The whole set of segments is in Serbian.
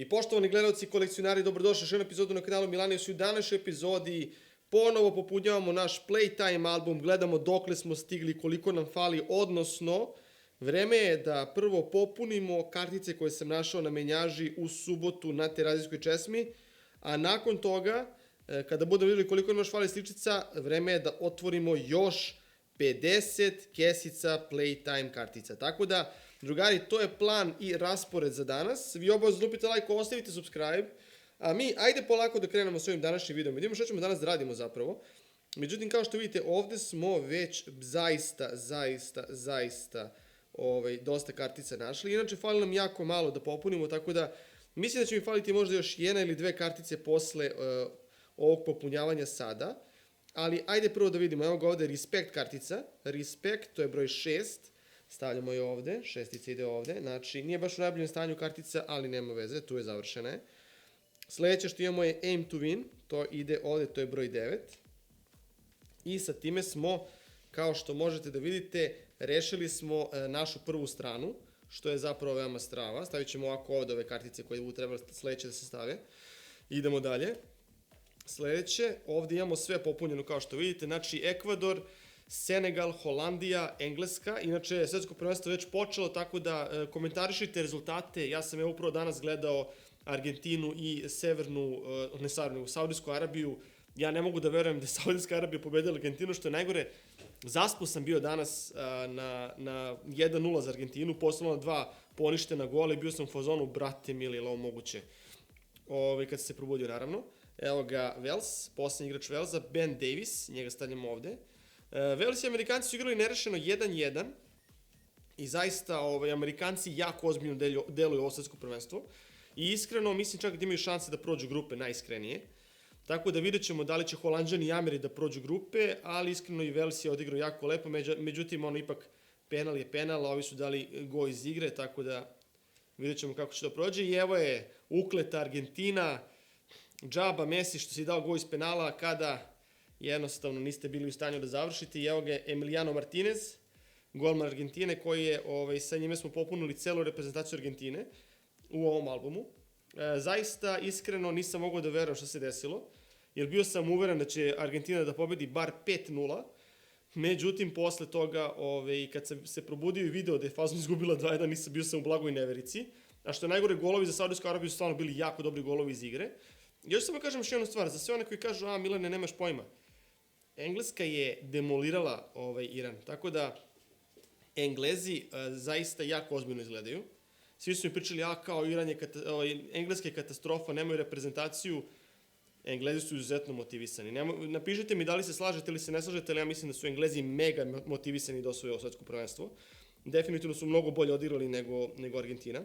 I poštovani gledalci i kolekcionari, dobrodošli u još jednu epizodu na kanalu Milanius. U današnjoj epizodi ponovo popunjavamo naš Playtime album, gledamo dokle smo stigli, koliko nam fali, odnosno vreme je da prvo popunimo kartice koje sam našao na menjaži u subotu na Terazijskoj česmi, a nakon toga, kada budemo vidjeli koliko nam još fali sličica, vreme je da otvorimo još 50 kesica Playtime kartica. Tako da, drugari, to je plan i raspored za danas. Vi obavezno lupite like, ostavite subscribe. A mi, ajde polako da krenemo s ovim današnjim videom. Vidimo što ćemo danas da radimo zapravo. Međutim, kao što vidite, ovde smo već zaista dosta kartica našli. Inače, fali nam jako malo da popunimo, tako da mislim da će mi faliti možda još jedna ili dve kartice posle ovog popunjavanja sada. Ali ajde prvo da vidimo, evo ga ovde Respect kartica. Respect, to je broj 6. Stavljamo je ovde, šestica ide ovde. Znači, nije baš u najboljem stanju kartica, ali nema veze, tu je završena. Sljedeće što imamo je Aim to Win, to ide ovde, to je broj 9. I sa time smo, kao što možete da vidite, rešili smo našu prvu stranu, što je zapravo veoma strava. Stavit ćemo ovako ovde ove kartice koje bu trebalo sledeće da se stave. Idemo dalje. Sljedeće, ovde imamo sve popunjeno kao što vidite, znači Ekvador, Senegal, Holandija, Engleska. Inače, svetsko prvenstvo je već počelo, tako da komentarišite rezultate. Ja sam upravo danas gledao Argentinu i Saudijsku Arabiju. Ja ne mogu da verujem da je Saudijska Arabija pobedila Argentinu, što je najgore. Zaspo sam bio danas na 1-0 za Argentinu, posledno na 2 poništena gola i bio sam u fazonu, brate mili, je li ovo moguće? Kad se probudio, naravno. Evo ga Wales, poslednji igrač Walesa, Ben Davis, njega stavljamo ovde. Wales i Amerikanci su igrali nerešeno 1-1 i zaista Amerikanci jako ozbiljno deluju ovo svetsko prvenstvo i iskreno mislim čak da imaju šanse da prođu grupe, najiskrenije. Tako da vidjet ćemo da li će Holanđani i Ameri da prođu grupe, ali iskreno i Wales je odigrao jako lepo, međutim ipak penal je penal, a ovi su dali go iz igre, tako da vidjet ćemo kako će to prođe. I evo je ukleta Argentina, džaba Messi što si dao go iz penala kada jednostavno niste bili u stanju da završite. I evo ga Emiliano Martinez, golman Argentine, koji je, sa njime smo popunili celu reprezentaciju Argentine u ovom albumu. Zaista, iskreno, nisam mogao da verujem što se desilo, jer bio sam uveren da će Argentina da pobedi bar 5-0, međutim, posle toga, kad sam se probudio i video da je fazom izgubila 2-1, bio sam u blagoj neverici, a što je najgore, golovi za Saudijsku Arabiju su stvarno bili jako dobri golovi iz igre. Još samo kažem još jednu stvar, za sve one koji kažu, Milane, nemaš pojma. Engleska je demolirala Iran, tako da Englezi zaista jako ozbiljno izgledaju. Svi su mi pričali, kao Iran je, Engleska je katastrofa, nemaju reprezentaciju. Englezi su izuzetno motivisani. Napišite mi da li se slažete ili se ne slažete, ali ja mislim da su Englezi mega motivisani da osvoje ovo svetsko prvenstvo. Definitivno su mnogo bolje odigrali nego Argentina.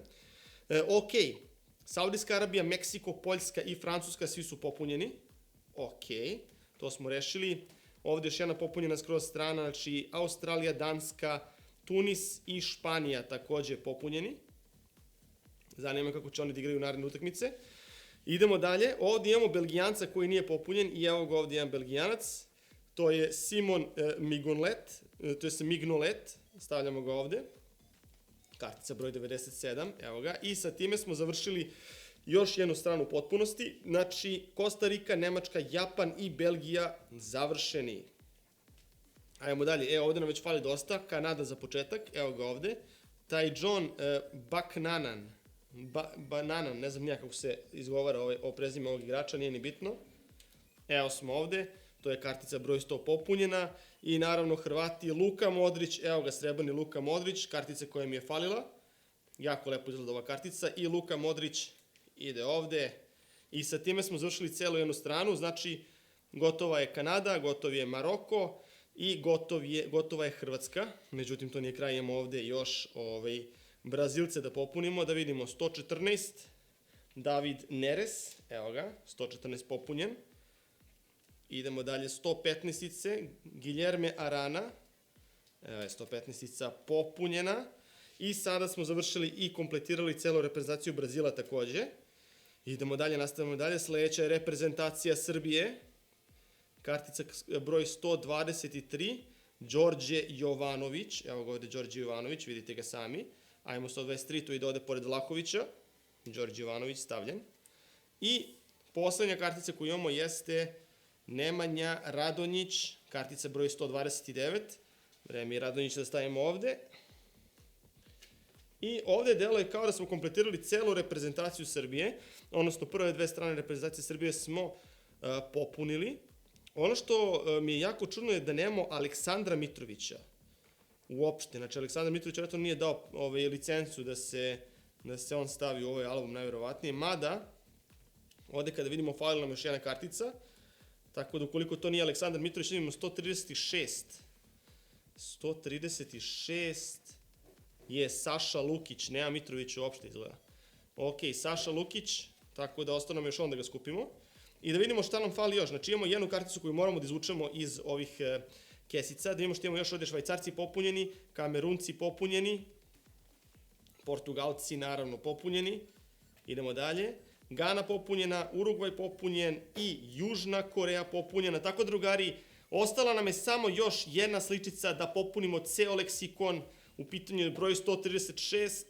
Ok, Saudijska Arabija, Meksiko, Poljska i Francuska, svi su popunjeni. Ok, to smo rešili. Ovde još jedna popunjena skroz strana, znači Australija, Danska, Tunis i Španija takođe popunjeni. Zanima kako će oni da igraju naredne utakmice. Idemo dalje. Ovde imamo Belgijanca koji nije popunjen i evo ga ovde jedan Belgijanac. To je Simon Mignolet, stavljamo ga ovde. Kartica broj 97, evo ga. I sa time smo završili još jednu stranu potpunosti. Znači, Kosta Rika, Nemačka, Japan i Belgija završeni. Ajmo dalje. Ovde nam već fali dosta. Kanada za početak, evo ga ovde. Taj John Bananan, ne znam nija kako se izgovara o prezime ovog igrača, nije ni bitno. Evo smo ovde, to je kartica broj 100 popunjena i naravno Hrvati, Luka Modrić, evo ga srebrni Luka Modrić, kartica koja mi je falila, jako lepo izgleda ova kartica i Luka Modrić ide ovde i sa time smo završili celu jednu stranu, znači gotova je Kanada, gotov je Maroko i gotova je Hrvatska, međutim to nije kraj, imamo ovde još Brazilce da popunimo, da vidimo 114, David Neres, evo ga, 114 popunjen. Idemo dalje, 115-ice, Guilherme Arana, evo je 115-ica popunjena. I sada smo završili i kompletirali celu reprezentaciju Brazila takođe. Idemo dalje, nastavljamo dalje, sledeća je reprezentacija Srbije, kartica broj 123, Đorđe Jovanović, evo ga ovde Đorđe Jovanović, vidite ga sami. Ajmo 123, to ide ovde pored Vlahovića. Đorđe Jovanović stavljen. I poslednja kartica koju imamo jeste Nemanja Radonjić, kartica broj 129. Vreme je Radonjić da stavimo ovde. I ovde deluje kao da smo kompletirali celu reprezentaciju Srbije, odnosno prve dve strane reprezentacije Srbije smo popunili. Ono što mi je jako čudno je da nemamo Aleksandra Mitrovića uopšte. Znači, Aleksandar Mitrović vjerojatno nije dao licencu da se on stavi u ovaj album najverovatnije, mada ovde kada vidimo falila nam još jedna kartica, tako da ukoliko to nije Aleksandar Mitrović, imamo 136. 136 je Saša Lukić, nema Mitrovića uopšte izgleda. Ok, Saša Lukić, tako da ostane nam još onda ga skupimo. I da vidimo šta nam fali još. Znači imamo jednu karticu koju moramo da izvučemo iz ovih kesica, da vidimo što imamo još ovde Švajcarci popunjeni, Kamerunci popunjeni, Portugalci naravno popunjeni. Idemo dalje. Gana popunjena, Urugvaj popunjen i Južna Koreja popunjena. Tako, drugari, ostala nam je samo još jedna sličica da popunimo ceo leksikon. U pitanju je broj 136.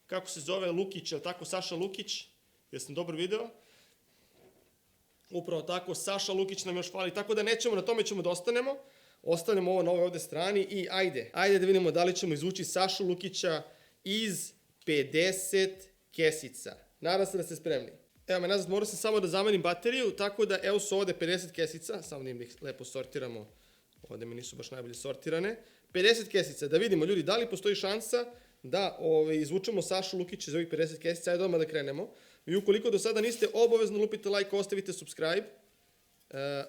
Kako se zove? Lukić, je li tako? Saša Lukić? Jesam dobro video? Upravo tako, Saša Lukić nam još fali. Tako da nećemo, na tome ćemo da ostanemo. Ostanemo ovo na ovoj ovde strani i ajde da vidimo da li ćemo izvući Sašu Lukića iz 50 kesica. Nadam se da ste spremni. Evo me nazad, morao sam samo da zamenim bateriju, tako da evo su ovde 50 kesica, samo da im ih lepo sortiramo, ovde mi nisu baš najbolje sortirane. 50 kesica, da vidimo ljudi, da li postoji šansa da izvučemo Sašu Lukića iz ovih 50 kesica, ajde odmah da krenemo. Vi ukoliko do sada niste, obavezno lupite like, ostavite subscribe,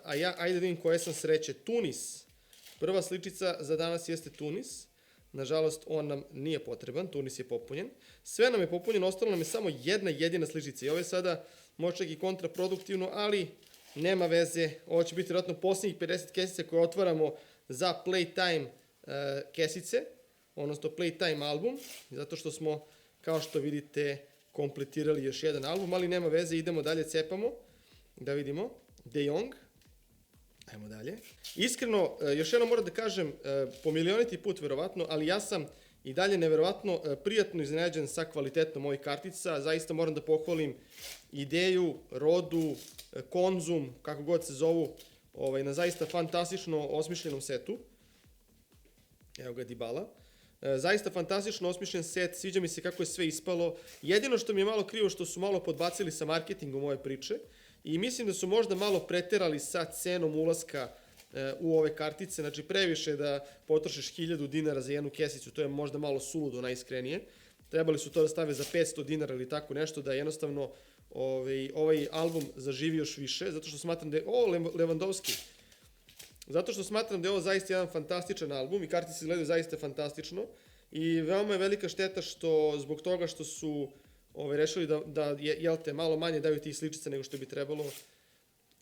a ja ajde da vidim koje sam sreće. Tunis, prva sličica za danas jeste Tunis. Nažalost, on nam nije potreban, Tunis je popunjen. Sve nam je popunjeno, ostalo nam je samo jedna jedina sličica. I ovo je sada možda čak i kontraproduktivno, ali nema veze. Ovo će biti vjerojatno posljednjih 50 kesice koje otvaramo za Playtime kesice, odnosno Playtime album, zato što smo, kao što vidite, kompletirali još jedan album, ali nema veze, idemo dalje, cepamo, da vidimo. De Jong. Ajmo dalje. Iskreno, još jednom moram da kažem, po milioniti put verovatno, ali ja sam i dalje neverovatno prijatno iznenađen sa kvalitetom ovih kartica. Zaista moram da pohvalim Ideju, Rodu, Konzum, kako god se zovu, na zaista fantastično osmišljenom setu. Evo ga Dybala. Zaista fantastično osmišljen set, sviđa mi se kako je sve ispalo. Jedino što mi je malo krivo što su malo podbacili sa marketingom ove priče. I mislim da su možda malo preterali sa cenom ulaska u ove kartice. Znači, previše da potrošiš 1000 dinara za jednu kesicu, to je možda malo suludo, najiskrenije. Trebali su to da stave za 500 dinara ili tako nešto, da jednostavno ovaj album zaživi još više, zato što smatram da je... Lewandowski. Zato što smatram da je ovo zaista jedan fantastičan album i kartice izgledaju zaista fantastično. I veoma je velika šteta što, zbog toga što su rešili da malo manje daju tih sličica nego što bi trebalo,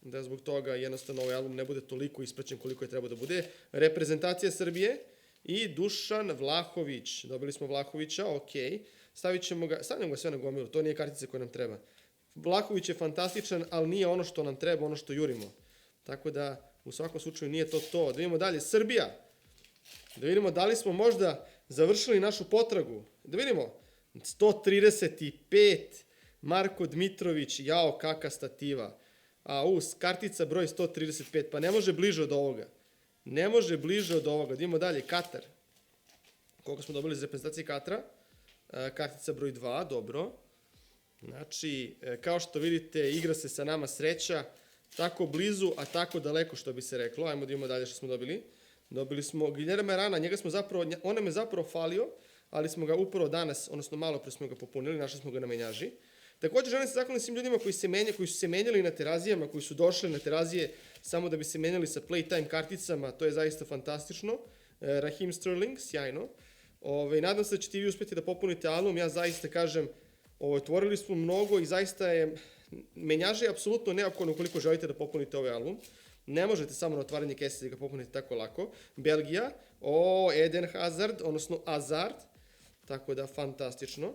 da zbog toga jednostavno ovaj album ne bude toliko ispraćen koliko je trebao da bude. Reprezentacija Srbije i Dušan Vlahović. Dobili smo Vlahovića, ok. Stavljamo ga sve na gomilu, to nije kartica koja nam treba. Vlahović je fantastičan, ali nije ono što nam treba, ono što jurimo. Tako da, u svakom slučaju nije to to. Da vidimo dalje, Srbija. Da vidimo da li smo možda završili našu potragu. Da vidimo, 135, Marko Dmitrović, jao, kaka stativa. Kartica broj 135, pa ne može bliže od ovoga. Ne može bliže od ovoga. Idemo dalje, Katar. Koliko smo dobili iz reprezentacije Katara? Kartica broj 2, dobro. Znači, kao što vidite, igra se sa nama sreća. Tako blizu, a tako daleko, što bi se reklo. Ajmo da idemo dalje što smo dobili. Dobili smo Guillermo Arana, on nam je zapravo falio, ali smo ga upravo danas, odnosno malo pre smo ga popunili, našli smo ga na menjaži. Također želim se zahvaliti svim ljudima koji su se menjali na terazijama, koji su došli na terazije samo da bi se menjali sa Playtime karticama, to je zaista fantastično. Raheem Sterling, sjajno. Nadam se da ćete i vi uspjeti da popunite album, ja zaista kažem, otvorili smo mnogo i zaista je, menjaža je apsolutno neophodno ukoliko želite da popunite ovaj album. Ne možete samo na otvaranje kesice da ga popunite tako lako. Belgija, Eden Hazard, odnosno Hazard, tako da fantastično.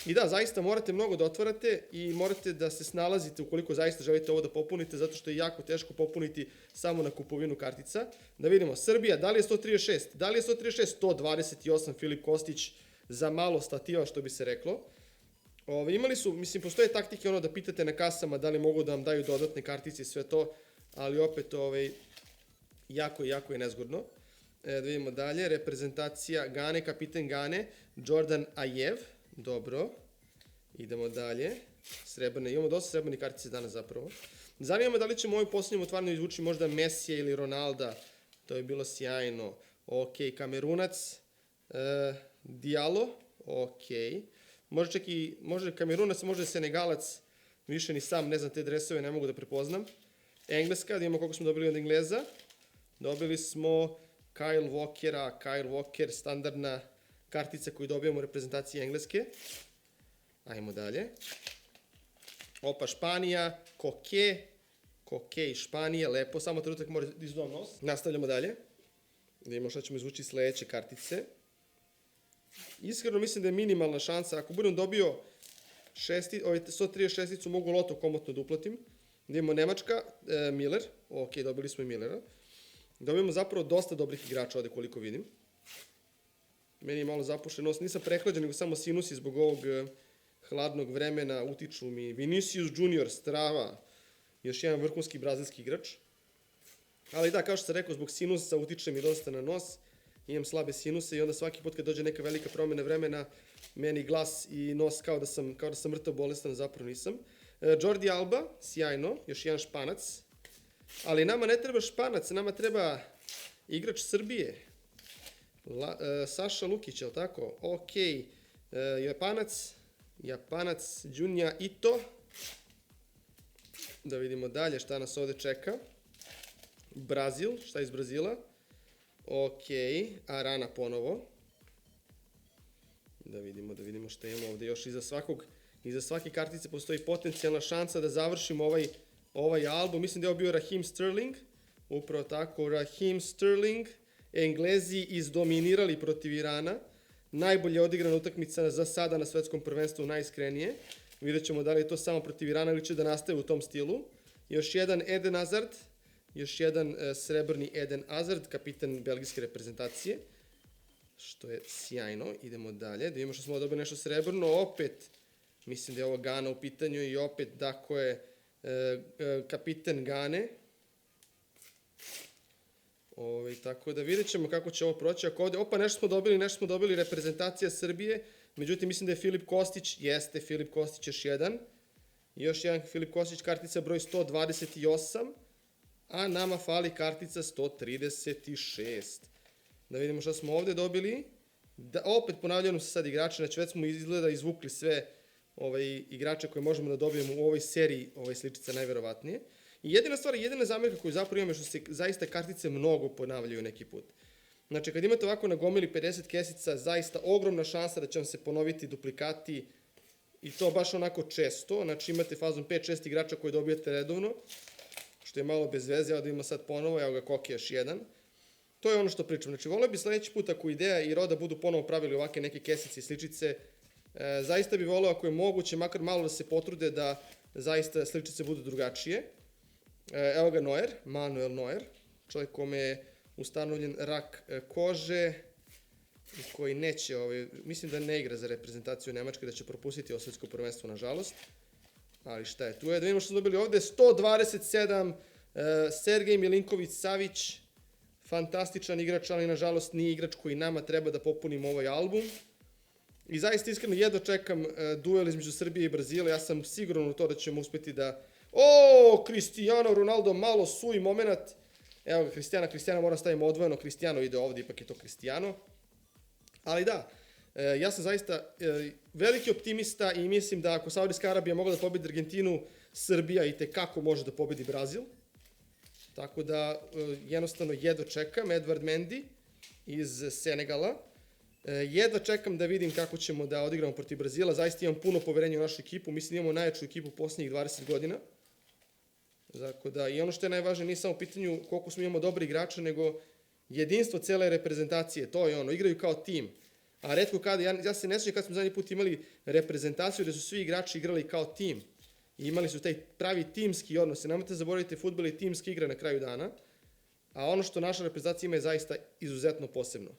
I da, zaista morate mnogo da otvarate i morate da se snalazite ukoliko zaista želite ovo da popunite, zato što je jako teško popuniti samo na kupovinu kartica. Da vidimo, Srbija, da li je 136? Da li je 136? 128, Filip Kostić, za malo stativa, što bi se reklo. Imali su, mislim, postoje taktike da pitate na kasama da li mogu da vam daju dodatne kartice i sve to, ali opet jako je nezgodno. Da vidimo dalje, reprezentacija Gane, kapiten Gane, Jordan Ajev, dobro, idemo dalje, srebrne, imamo dosta srebrnih kartice danas zapravo. Zanima me da li ćemo ovim posljednjim otvaranju izvući možda Mesija ili Ronalda, to je bilo sjajno. Ok, Kamerunac, Diallo, ok, može čak i, može Kamerunac, može Senegalac, više ni sam, ne znam te dresove, ne mogu da prepoznam. Engleska, da imamo koliko smo dobili od Engleza, dobili smo Kyle Walker, standardna kartica koju dobijamo u reprezentaciji Engleske. Ajmo dalje. Opa, Španija, Koke i Španija, lepo, samo trenutak mora izduvam nos. Nastavljamo dalje. Da vidimo šta ćemo izvući sledeće kartice. Iskreno mislim da je minimalna šansa, ako budem dobio 136-icu, mogu loto komotno da uplatim. Da imamo Nemačka, Miller, ok, dobili smo i Millera. Dobijemo zapravo dosta dobrih igrača ovde koliko vidim. Meni je malo zapušen nos, nisam prehlađen, nego samo sinusi zbog ovog hladnog vremena, utiču mi. Vinicius Junior, strava, još jedan vrhunski brazilski igrač. Ali da, kao što sam rekao, zbog sinusa utiče mi dosta na nos. Imam slabe sinuse i onda svaki put kad dođe neka velika promjena vremena, meni glas i nos kao da sam mrtav bolestan, zapravo nisam. Jordi Alba, sjajno, još jedan Španac. Ali nama ne treba Španac, nama treba igrač Srbije. Saša Lukić, je li tako? Ok, Japanac, Junja Ito. Da vidimo dalje šta nas ovde čeka. Brazil, šta iz Brazila? Ok, Arana ponovo. Da vidimo šta imamo ovde još iza svake kartice postoji potencijalna šansa da završimo ovaj album. Mislim da je ovo bio Raheem Sterling. Upravo tako, Raheem Sterling. Englezi izdominirali protiv Irana. Najbolje odigrana utakmica za sada na svetskom prvenstvu, najiskrenije. Vidjet ćemo da li je to samo protiv Irana ili će da nastave u tom stilu. Još jedan Eden Hazard. Još jedan srebrni Eden Hazard, kapitan belgijske reprezentacije. Što je sjajno. Idemo dalje. Da vidimo što smo dobili nešto srebrno. Opet, mislim da je ovo Gana u pitanju i opet, tako je, kapitan Gane. Tako da vidjet ćemo kako će ovo proći. Ako ovde, opa, nešto smo dobili reprezentacija Srbije. Međutim, mislim da je Filip Kostić. Jeste, Filip Kostić još jedan. Još jedan Filip Kostić, kartica broj 128. A nama fali kartica 136. Da vidimo šta smo ovde dobili. Opet ponavljamo se sad igrače, znači već smo izgleda izvukli sve igrače koje možemo da dobijemo u ovoj seriji, sličica najverovatnije. I jedina zamjerka koju zapravo imamo je što se zaista kartice mnogo ponavljaju neki put. Znači kad imate ovako na gomili 50 kesica, zaista ogromna šansa da će vam se ponoviti duplikati i to baš onako često. Znači imate fazom 5-6 igrača koje dobijate redovno, što je malo bez veze, evo da ima sad ponovo, evo ga Koke još jedan. To je ono što pričam. Znači volio bi sledeći put ako Ideja i Roda budu ponovo pravili ovake neke kesice i sličice, zaista bi volio ako je moguće makar malo da se potrude da zaista sličice budu drugačije. Evo ga Manuel Neuer, čovjek kome je ustanovljen rak kože i koji neće, mislim da ne igra za reprezentaciju Nemačke, da će propustiti ovo svjetsko prvenstvo, nažalost. Ali šta je tu? Da vidimo što smo dobili ovde, 127, Sergej Milinković-Savić, fantastičan igrač, ali nažalost nije igrač koji nama treba da popunimo ovaj album. I zaista iskreno jedno čekam duel između Srbije i Brazila, ja sam siguran u to da ćemo uspeti da... Cristiano Ronaldo, malo suj moment. Evo ga Cristiano moram stavimo odvojeno, Cristiano ide ovde, ipak je to Cristiano. Ali da, ja sam zaista veliki optimista i mislim da ako Saudijska Arabija mogla da pobedi Argentinu, Srbija i tekako može da pobedi Brazil. Tako da jednostavno jedva čekam, Edward Mendy iz Senegala. Jedva čekam da vidim kako ćemo da odigramo protiv Brazila. Zaista imam puno poverenja u našu ekipu. Mislim da imamo najjaču ekipu posljednjih 20 godina. Tako da, i ono što je najvažnije, nije samo u pitanju koliko smo imamo dobri igrača, nego jedinstvo cele reprezentacije. To je ono, igraju kao tim. A retko kada, ja se ne sjećam kad smo zadnji put imali reprezentaciju gde su svi igrači igrali kao tim. I imali su taj pravi timski odnos. Nemojte zaboraviti, fudbal je timski igra na kraju dana. A ono što naša reprezentacija ima je zaista izuzetno posebno.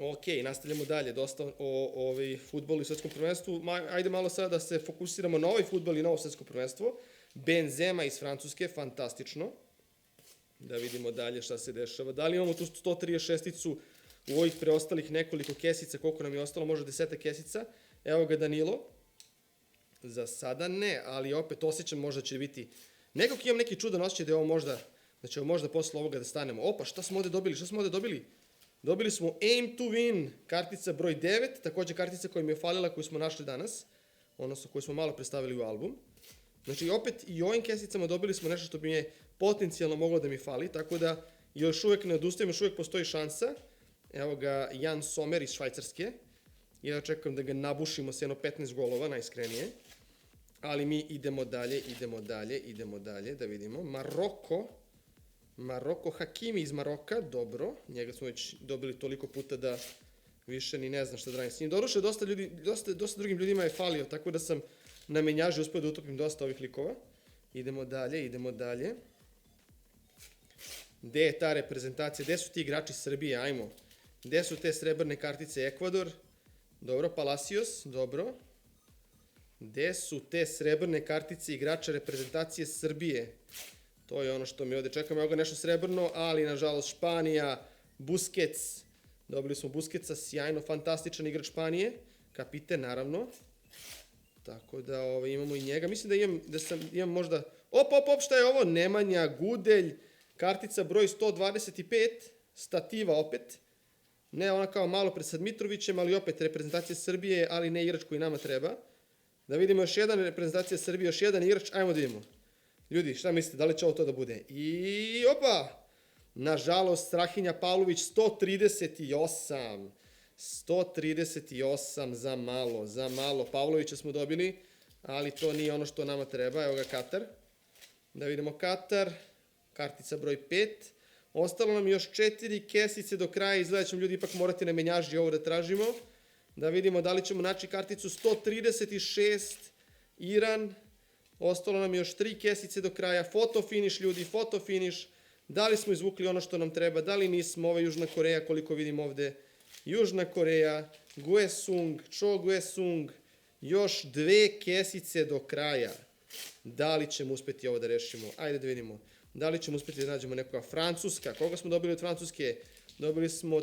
Ok, nastavljamo dalje, dosta o fudbalu i svetskom prvenstvu. Ajde malo sada da se fokusiramo na ovaj fudbal i na ovo svetsko prvenstvo. Benzema iz Francuske, fantastično. Da vidimo dalje šta se dešava. Da li imamo tu 136-icu u ovih preostalih nekoliko kesica, koliko nam je ostalo, možda 10 kesica. Evo ga Danilo. Za sada ne, ali opet osjećam možda će biti... Nekako imam neki čudan osjećaj da je ovo možda, da ćemo možda posle ovoga da stanemo. Opa, šta smo ovde dobili? Dobili smo Aim to Win, kartica broj 9, takođe kartica koja mi je falila, koju smo našli danas, odnosno koju smo malo predstavili u album. Znači, opet i ovim kesicama dobili smo nešto što bi je potencijalno moglo da mi fali, tako da još uvek ne odustajem, još uvek postoji šansa. Evo ga Jan Sommer iz Švajcarske. Ja čekam da ga nabušimo sa jedno 15 golova, najiskrenije. Ali mi idemo dalje, da vidimo. Maroko, Hakimi iz Maroka, dobro. Njega smo već dobili toliko puta da više ni ne znam šta da radim s njim. Doduše, dosta drugim ljudima je falio, tako da sam na menjaži uspio da utopim dosta ovih likova. Idemo dalje. Gde je ta reprezentacija? Gde su ti igrači Srbije? Ajmo. Gde su te srebrne kartice? Ekvador. Dobro, Palacios. Dobro. Gde su te srebrne kartice igrača reprezentacije Srbije? To je ono što mi ovde čekamo. Evo ga nešto srebrno, ali nažalost Španija, Busquets. Dobili smo Busquetsa, sjajno, fantastičan igrač Španije. Kapiten, naravno. Tako da imamo i njega. Mislim da imam možda... Op, šta je ovo? Nemanja Gudelj, kartica broj 125, stativa opet. Ne ona kao malo pred sad Mitrovićem, ali opet reprezentacija Srbije, ali ne igrač koji nama treba. Da vidimo još jedan reprezentacija Srbije, još jedan igrač. Ajmo da vidimo. Ljudi, šta mislite, da li će ovo to da bude? I opa! Nažalost, Strahinja Pavlović, 138. 138 za malo. Pavlovića smo dobili, ali to nije ono što nama treba. Evo ga Katar. Da vidimo Katar. Kartica broj 5. Ostalo nam još 4 kesice do kraja. Izgleda ćemo ljudi ipak morati na menjaži ovo da tražimo. Da vidimo da li ćemo naći karticu 136. Iran. Ostalo nam još 3 kesice do kraja. Foto finish, ljudi, foto finish. Da li smo izvukli ono što nam treba, da li nismo. Ovo je Južna Koreja, koliko vidim ovde. Južna Koreja, Guesung, Cho Guesung. Još 2 kesice do kraja. Da li ćemo uspeti ovo da rešimo? Ajde da vidimo. Da li ćemo uspeti da nađemo nekoga? Francuska. Koga smo dobili od Francuske? Dobili smo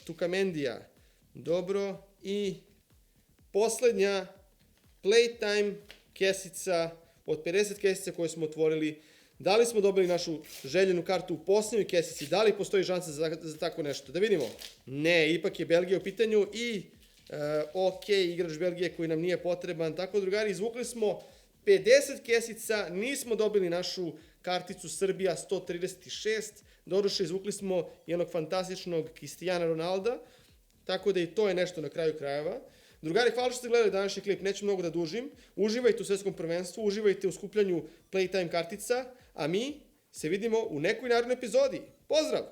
Tukamendija. Dobro. I poslednja Playtime kesica od 50 kesica koje smo otvorili. Da li smo dobili našu željenu kartu u posljednjoj kesici? Da li postoji šansa za tako nešto? Da vidimo. Ne, ipak je Belgija u pitanju i ok, igrač Belgije koji nam nije potreban. Tako, drugari, izvukli smo 50 kesica, nismo dobili našu karticu Srbija 136. Doduše, izvukli smo jednog fantastičnog Cristiana Ronalda. Tako da i to je nešto na kraju krajeva. Drugari, hvala što ste gledali današnji klip, neću mnogo da dužim. Uživajte u svetskom prvenstvu, uživajte u skupljanju Playtime kartica, a mi se vidimo u nekoj narednoj epizodi. Pozdrav!